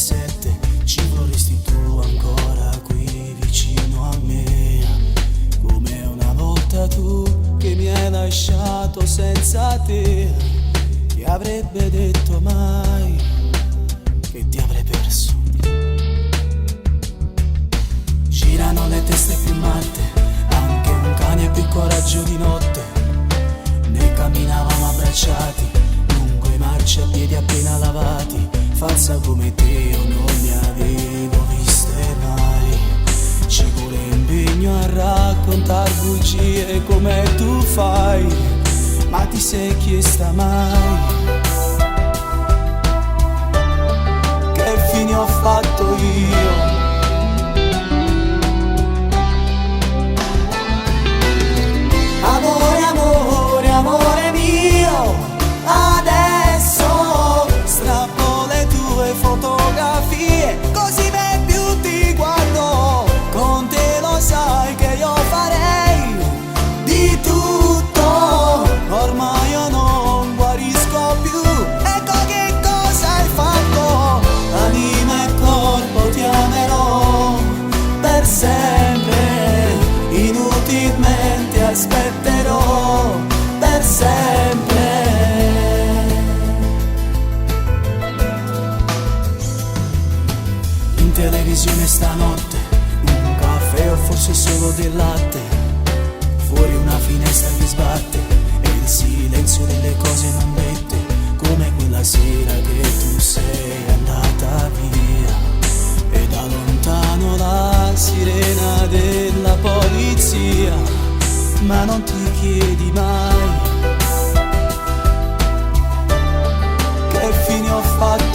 2007, ci vorresti tu ancora qui vicino a me, come una volta tu che mi hai lasciato senza te. Chi avrebbe detto mai che ti avrei perso? Girano le teste più matte, anche un cane ha più coraggio di notte. Noi camminavamo abbracciati lungo i marciapiedi appena lavati. Falsa come te io non ne avevo viste mai. Ci vuole impegno a raccontar bugie come tu fai, ma ti sei chiesta mai che fine ho fatto io? Amore, amore, amore mio, adesso strappo le tue fotografie, così mai più ti guardo. Con te lo sai che io farei di tutto, ormai io non guarisco più. Ecco che cosa hai fatto, anima e corpo ti amerò per sempre, inutilmente aspetterò per sempre. In televisione stanotte un caffè o forse solo del latte, fuori una finestra che sbatte e il silenzio delle cose non dette, come quella sera che tu sei andata via e da lontano la sirena della polizia. Ma non ti chiedi mai che fine ho fatto